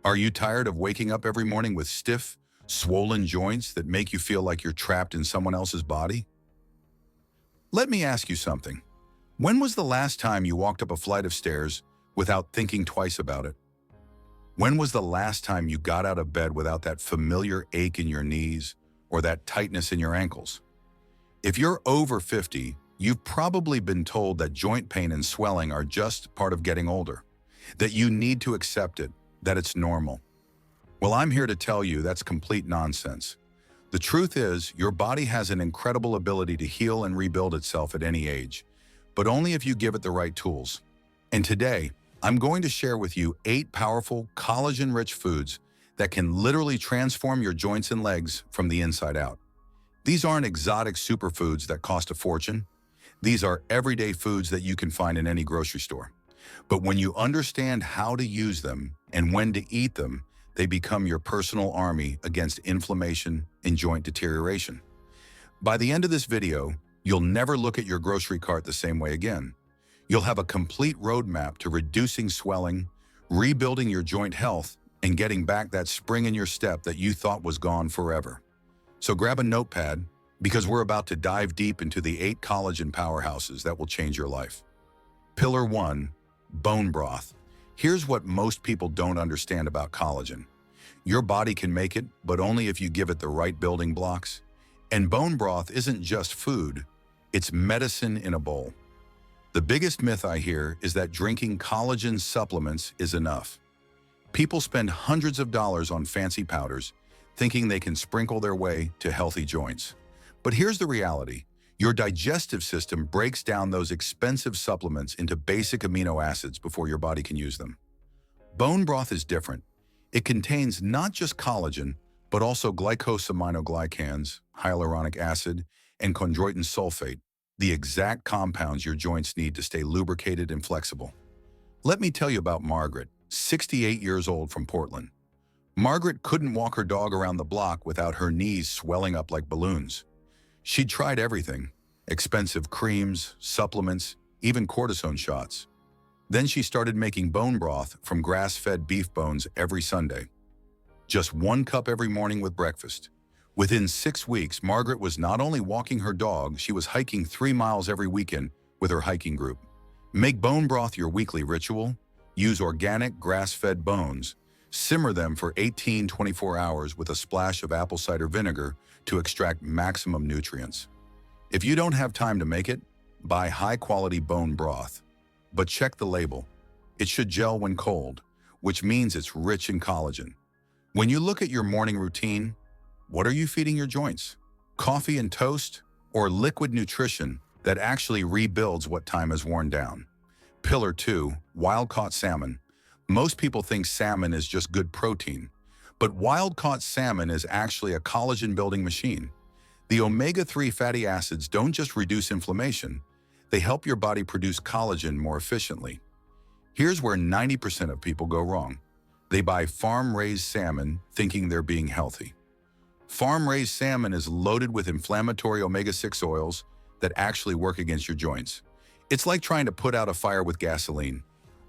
Are you tired of waking up every morning with stiff, swollen joints that make you feel like you're trapped in someone else's body? Let me ask you something. When was the last time you walked up a flight of stairs without thinking twice about it? When was the last time you got out of bed without that familiar ache in your knees or that tightness in your ankles? If you're over 50, you've probably been told that joint pain and swelling are just part of getting older, that you need to accept it, that it's normal. Well, I'm here to tell you that's complete nonsense. The truth is, your body has an incredible ability to heal and rebuild itself at any age, but only if you give it the right tools. And today, I'm going to share with you 8 powerful, collagen-rich foods that can literally transform your joints and legs from the inside out. These aren't exotic superfoods that cost a fortune. These are everyday foods that you can find in any grocery store. But when you understand how to use them and when to eat them, they become your personal army against inflammation and joint deterioration. By the end of this video, you'll never look at your grocery cart the same way again. You'll have a complete roadmap to reducing swelling, rebuilding your joint health, and getting back that spring in your step that you thought was gone forever. So grab a notepad, because we're about to dive deep into the 8 collagen powerhouses that will change your life. Pillar 1, bone broth. Here's what most people don't understand about collagen. Your body can make it, but only if you give it the right building blocks. And bone broth isn't just food, it's medicine in a bowl. The biggest myth I hear is that drinking collagen supplements is enough. People spend hundreds of dollars on fancy powders, thinking they can sprinkle their way to healthy joints. But here's the reality. Your digestive system breaks down those expensive supplements into basic amino acids before your body can use them. Bone broth is different. It contains not just collagen, but also glycosaminoglycans, hyaluronic acid, and chondroitin sulfate, the exact compounds your joints need to stay lubricated and flexible. Let me tell you about Margaret, 68 years old from Portland. Margaret couldn't walk her dog around the block without her knees swelling up like balloons. She'd tried everything, expensive creams, supplements, even cortisone shots. Then she started making bone broth from grass-fed beef bones every Sunday. Just 1 cup every morning with breakfast. Within 6 weeks, Margaret was not only walking her dog, she was hiking 3 miles every weekend with her hiking group. Make bone broth your weekly ritual. Use organic grass-fed bones. Simmer them for 18-24 hours with a splash of apple cider vinegar to extract maximum nutrients. If you don't have time to make it, buy high-quality bone broth. But check the label. It should gel when cold, which means it's rich in collagen. When you look at your morning routine, what are you feeding your joints? Coffee and toast, or liquid nutrition that actually rebuilds what time has worn down? Pillar 2, wild-caught salmon. Most people think salmon is just good protein, but wild-caught salmon is actually a collagen-building machine. The omega-3 fatty acids don't just reduce inflammation, they help your body produce collagen more efficiently. Here's where 90% of people go wrong. They buy farm-raised salmon thinking they're being healthy. Farm-raised salmon is loaded with inflammatory omega-6 oils that actually work against your joints. It's like trying to put out a fire with gasoline.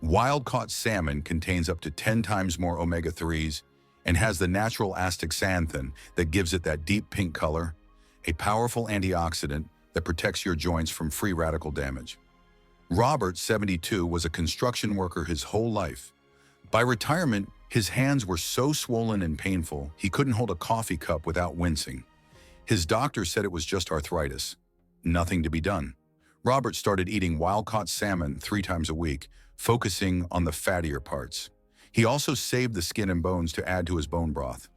Wild-caught salmon contains up to 10 times more omega-3s and has the natural astaxanthin that gives it that deep pink color, a powerful antioxidant that protects your joints from free radical damage. Robert, 72, was a construction worker his whole life. By retirement, his hands were so swollen and painful, he couldn't hold a coffee cup without wincing. His doctor said it was just arthritis. Nothing to be done. Robert started eating wild-caught salmon 3 times a week, focusing on the fattier parts. He also saved the skin and bones to add to his bone broth.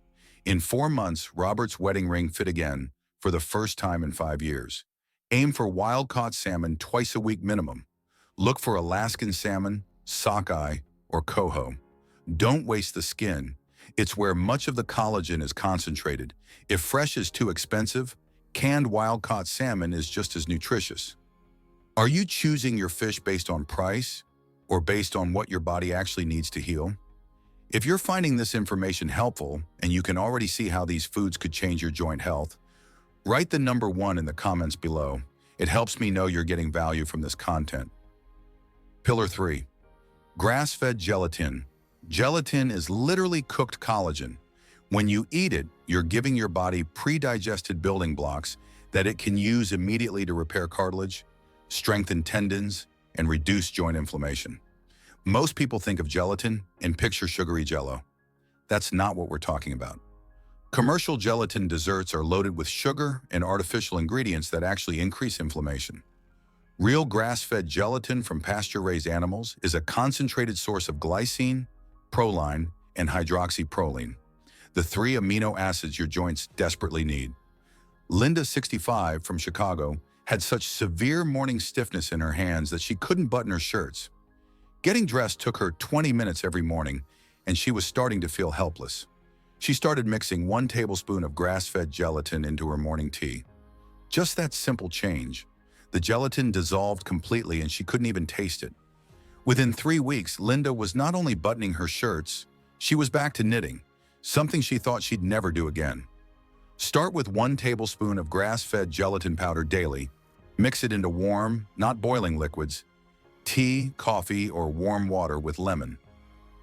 In 4 months, Robert's wedding ring fit again for the first time in 5 years. Aim for wild-caught salmon twice a week minimum. Look for Alaskan salmon, sockeye, or coho. Don't waste the skin. It's where much of the collagen is concentrated. If fresh is too expensive, canned wild-caught salmon is just as nutritious. Are you choosing your fish based on price or based on what your body actually needs to heal? If you're finding this information helpful and you can already see how these foods could change your joint health, write the number 1 in the comments below. It helps me know you're getting value from this content. Pillar 3, grass-fed gelatin. Gelatin is literally cooked collagen. When you eat it, you're giving your body pre-digested building blocks that it can use immediately to repair cartilage, strengthen tendons, and reduce joint inflammation. Most people think of gelatin and picture sugary jello. That's not what we're talking about. Commercial gelatin desserts are loaded with sugar and artificial ingredients that actually increase inflammation. Real grass-fed gelatin from pasture-raised animals is a concentrated source of glycine, proline, and hydroxyproline, the three amino acids your joints desperately need. Linda, 65, from Chicago, had such severe morning stiffness in her hands that she couldn't button her shirts. Getting dressed took her 20 minutes every morning, and she was starting to feel helpless. She started mixing 1 tablespoon of grass-fed gelatin into her morning tea. Just that simple change. The gelatin dissolved completely and she couldn't even taste it. Within 3 weeks, Linda was not only buttoning her shirts, she was back to knitting, something she thought she'd never do again. Start with 1 tablespoon of grass-fed gelatin powder daily. Mix it into warm, not boiling liquids, tea, coffee, or warm water with lemon.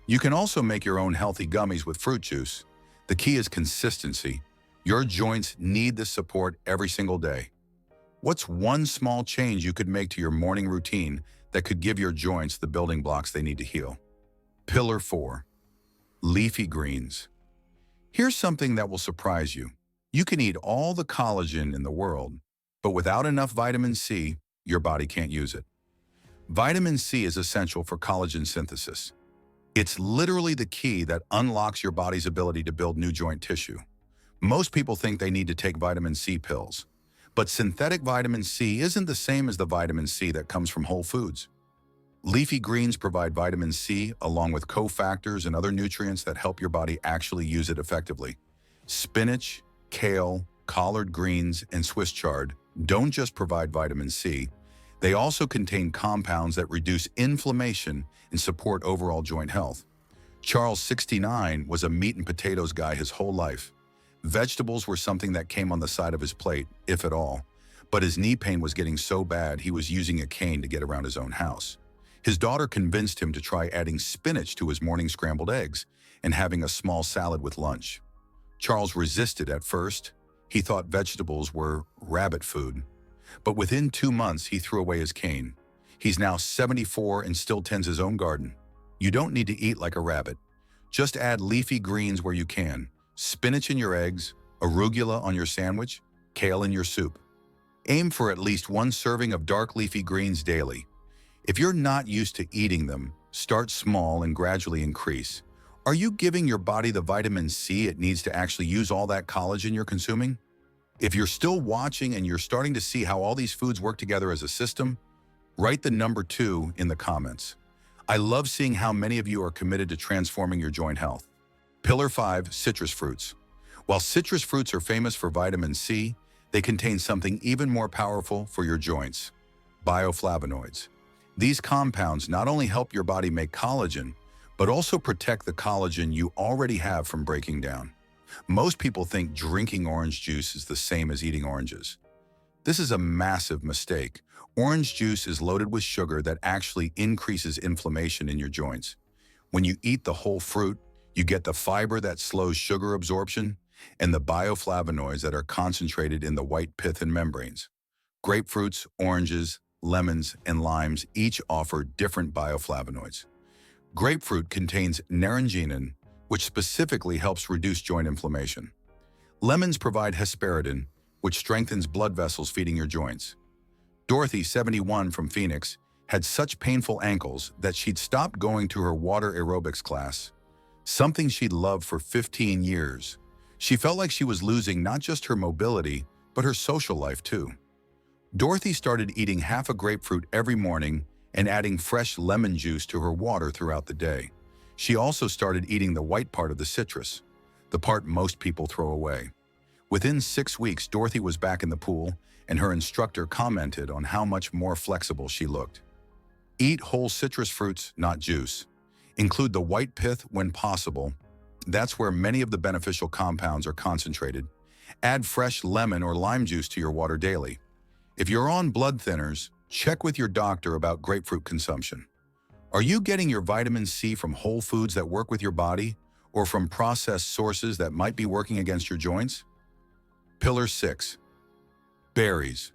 You can also make your own healthy gummies with fruit juice. The key is consistency. Your joints need this support every single day. What's one small change you could make to your morning routine that could give your joints the building blocks they need to heal? Pillar 4. Leafy greens. Here's something that will surprise you. You can eat all the collagen in the world, but without enough vitamin C, your body can't use it. Vitamin C is essential for collagen synthesis. It's literally the key that unlocks your body's ability to build new joint tissue. Most people think they need to take vitamin C pills, but synthetic vitamin C isn't the same as the vitamin C that comes from whole foods. Leafy greens provide vitamin C along with cofactors and other nutrients that help your body actually use it effectively. Spinach, kale, collard greens, and Swiss chard don't just provide vitamin C, they also contain compounds that reduce inflammation and support overall joint health. Charles, 69, was a meat and potatoes guy his whole life. Vegetables were something that came on the side of his plate, if at all, but his knee pain was getting so bad he was using a cane to get around his own house. His daughter convinced him to try adding spinach to his morning scrambled eggs and having a small salad with lunch. Charles resisted at first. He thought vegetables were rabbit food. But within 2 months, he threw away his cane. He's now 74 and still tends his own garden. You don't need to eat like a rabbit. Just add leafy greens where you can. Spinach in your eggs, arugula on your sandwich, kale in your soup. Aim for at least 1 serving of dark leafy greens daily. If you're not used to eating them, start small and gradually increase. Are you giving your body the vitamin C it needs to actually use all that collagen you're consuming? If you're still watching and you're starting to see how all these foods work together as a system, write the number 2 in the comments. I love seeing how many of you are committed to transforming your joint health. Pillar 5, citrus fruits. While citrus fruits are famous for vitamin C, they contain something even more powerful for your joints: bioflavonoids. These compounds not only help your body make collagen, but also protect the collagen you already have from breaking down. Most people think drinking orange juice is the same as eating oranges. This is a massive mistake. Orange juice is loaded with sugar that actually increases inflammation in your joints. When you eat the whole fruit, you get the fiber that slows sugar absorption and the bioflavonoids that are concentrated in the white pith and membranes. Grapefruits, oranges, lemons, and limes each offer different bioflavonoids. Grapefruit contains naringenin, which specifically helps reduce joint inflammation. Lemons provide hesperidin, which strengthens blood vessels feeding your joints. Dorothy, 71, from Phoenix, had such painful ankles that she'd stopped going to her water aerobics class, something she'd loved for 15 years. She felt like she was losing not just her mobility, but her social life too. Dorothy started eating half a grapefruit every morning and adding fresh lemon juice to her water throughout the day. She also started eating the white part of the citrus, the part most people throw away. Within 6 weeks, Dorothy was back in the pool, and her instructor commented on how much more flexible she looked. Eat whole citrus fruits, not juice. Include the white pith when possible. That's where many of the beneficial compounds are concentrated. Add fresh lemon or lime juice to your water daily. If you're on blood thinners, check with your doctor about grapefruit consumption. Are you getting your vitamin C from whole foods that work with your body, or from processed sources that might be working against your joints? Pillar 6. Berries.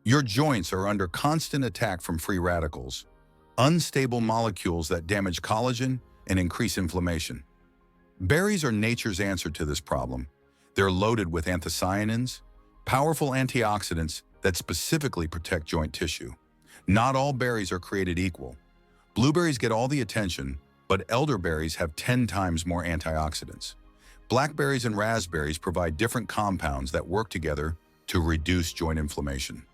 Your joints are under constant attack from free radicals, unstable molecules that damage collagen and increase inflammation. Berries are nature's answer to this problem. They're loaded with anthocyanins, powerful antioxidants that specifically protect joint tissue. Not all berries are created equal. Blueberries get all the attention, but elderberries have 10 times more antioxidants. Blackberries and raspberries provide different compounds that work together to reduce joint inflammation.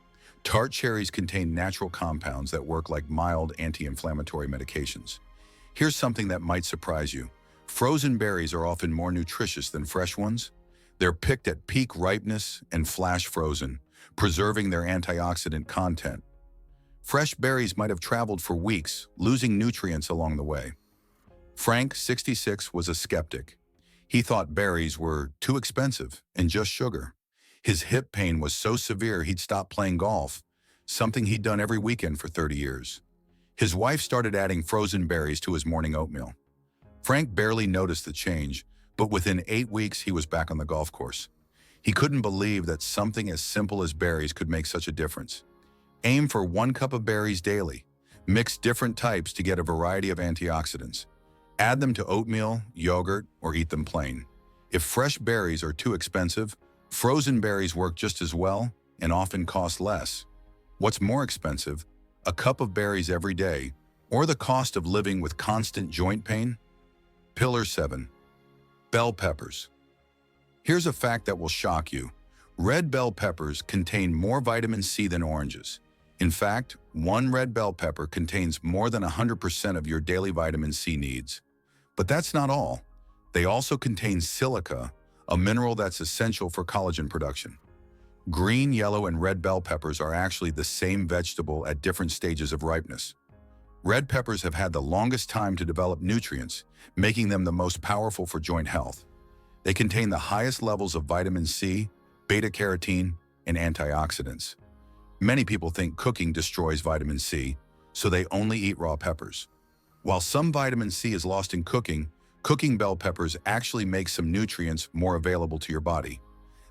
Tart cherries contain natural compounds that work like mild anti-inflammatory medications. Here's something that might surprise you. Frozen berries are often more nutritious than fresh ones. They're picked at peak ripeness and flash frozen, preserving their antioxidant content. Fresh berries might have traveled for weeks, losing nutrients along the way. Frank, 66, was a skeptic. He thought berries were too expensive and just sugar. His hip pain was so severe he'd stopped playing golf, something he'd done every weekend for 30 years. His wife started adding frozen berries to his morning oatmeal. Frank barely noticed the change, but within 8 weeks he was back on the golf course. He couldn't believe that something as simple as berries could make such a difference. Aim for 1 cup of berries daily. Mix different types to get a variety of antioxidants. Add them to oatmeal, yogurt, or eat them plain. If fresh berries are too expensive, frozen berries work just as well and often cost less. What's more expensive, a cup of berries every day, or the cost of living with constant joint pain? Pillar 7. Bell peppers. Here's a fact that will shock you. Red bell peppers contain more vitamin C than oranges. In fact, 1 red bell pepper contains more than 100% of your daily vitamin C needs. But that's not all. They also contain silica, a mineral that's essential for collagen production. Green, yellow, and red bell peppers are actually the same vegetable at different stages of ripeness. Red peppers have had the longest time to develop nutrients, making them the most powerful for joint health. They contain the highest levels of vitamin C, beta-carotene, and antioxidants. Many people think cooking destroys vitamin C, so they only eat raw peppers. While some vitamin C is lost in cooking, cooking bell peppers actually make some nutrients more available to your body.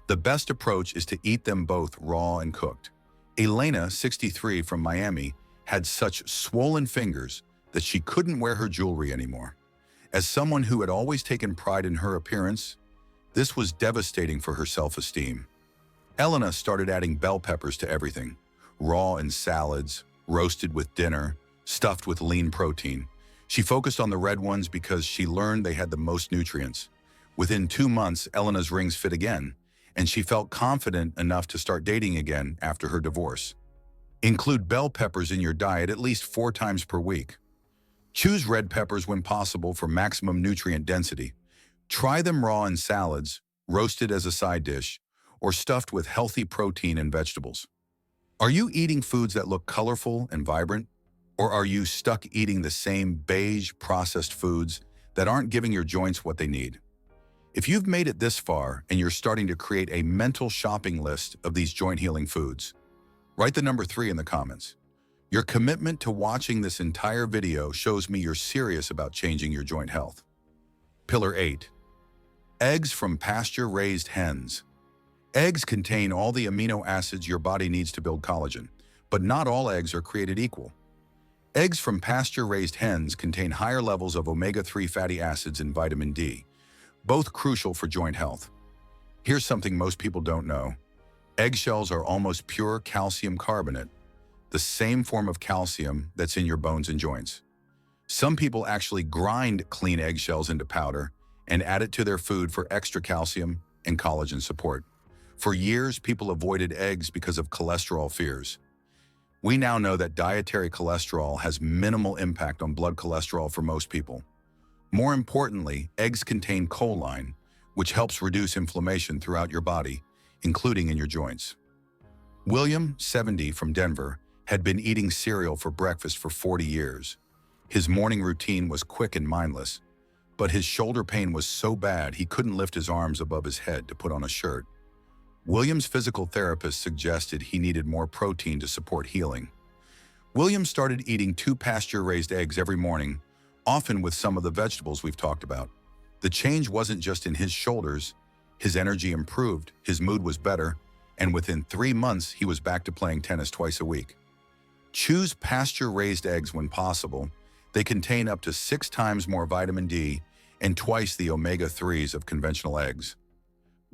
The best approach is to eat them both raw and cooked. Elena, 63, from Miami, had such swollen fingers that she couldn't wear her jewelry anymore. As someone who had always taken pride in her appearance, this was devastating for her self-esteem. Elena started adding bell peppers to everything, raw in salads, roasted with dinner, stuffed with lean protein. She focused on the red ones because she learned they had the most nutrients. Within 2 months, Elena's rings fit again, and she felt confident enough to start dating again after her divorce. Include bell peppers in your diet at least 4 times per week. Choose red peppers when possible for maximum nutrient density. Try them raw in salads, roasted as a side dish, or stuffed with healthy protein and vegetables. Are you eating foods that look colorful and vibrant? Or are you stuck eating the same beige, processed foods that aren't giving your joints what they need? If you've made it this far and you're starting to create a mental shopping list of these joint-healing foods, write the number 3 in the comments. Your commitment to watching this entire video shows me you're serious about changing your joint health. Pillar 8. Eggs from pasture-raised hens. Eggs contain all the amino acids your body needs to build collagen, but not all eggs are created equal. Eggs from pasture-raised hens contain higher levels of omega-3 fatty acids and vitamin D, both crucial for joint health. Here's something most people don't know. Eggshells are almost pure calcium carbonate, the same form of calcium that's in your bones and joints. Some people actually grind clean eggshells into powder and add it to their food for extra calcium and collagen support. For years, people avoided eggs because of cholesterol fears. We now know that dietary cholesterol has minimal impact on blood cholesterol for most people. More importantly, eggs contain choline, which helps reduce inflammation throughout your body, including in your joints. William, 70, from Denver, had been eating cereal for breakfast for 40 years. His morning routine was quick and mindless, but his shoulder pain was so bad he couldn't lift his arms above his head to put on a shirt. William's physical therapist suggested he needed more protein to support healing. William started eating 2 pasture-raised eggs every morning, often with some of the vegetables we've talked about. The change wasn't just in his shoulders. His energy improved, his mood was better, and within 3 months, he was back to playing tennis twice a week. Choose pasture-raised eggs when possible. They contain up to 6 times more vitamin D and twice the omega-3s of conventional eggs.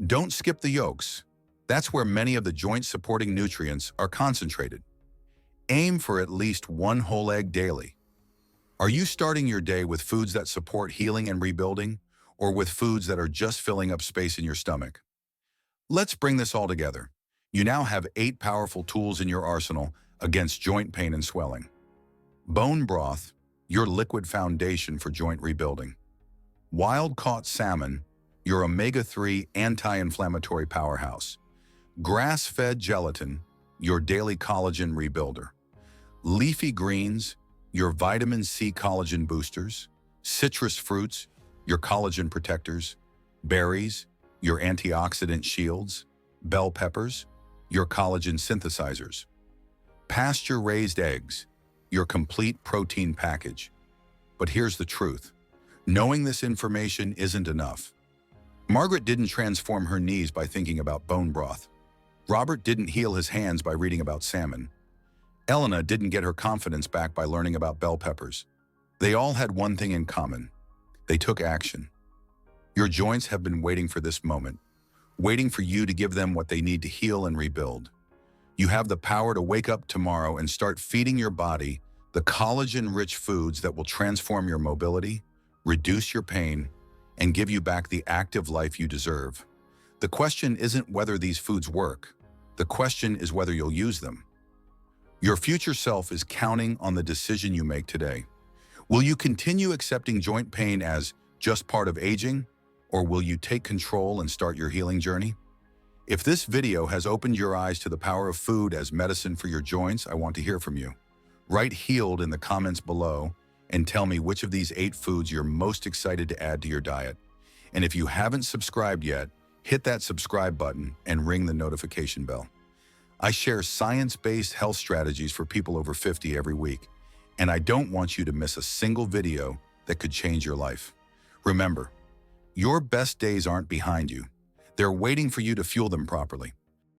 Don't skip the yolks. That's where many of the joint-supporting nutrients are concentrated. Aim for at least 1 whole egg daily. Are you starting your day with foods that support healing and rebuilding, or with foods that are just filling up space in your stomach? Let's bring this all together. You now have 8 powerful tools in your arsenal against joint pain and swelling. Bone broth, your liquid foundation for joint rebuilding. Wild-caught salmon, your omega-3 anti-inflammatory powerhouse. Grass-fed gelatin, your daily collagen rebuilder. Leafy greens, your vitamin C collagen boosters. Citrus fruits, your collagen protectors. Berries, your antioxidant shields. Bell peppers, your collagen synthesizers. Pasture-raised eggs, your complete protein package. But here's the truth. Knowing this information isn't enough. Margaret didn't transform her knees by thinking about bone broth. Robert didn't heal his hands by reading about salmon. Elena didn't get her confidence back by learning about bell peppers. They all had one thing in common. They took action. Your joints have been waiting for this moment, waiting for you to give them what they need to heal and rebuild. You have the power to wake up tomorrow and start feeding your body the collagen-rich foods that will transform your mobility, reduce your pain, and give you back the active life you deserve. The question isn't whether these foods work. The question is whether you'll use them. Your future self is counting on the decision you make today. Will you continue accepting joint pain as just part of aging, or will you take control and start your healing journey? If this video has opened your eyes to the power of food as medicine for your joints, I want to hear from you. Write "healed" in the comments below and tell me which of these 8 foods you're most excited to add to your diet. And if you haven't subscribed yet, hit that subscribe button and ring the notification bell. I share science-based health strategies for people over 50 every week, and I don't want you to miss a single video that could change your life. Remember, your best days aren't behind you. They're waiting for you to fuel them properly.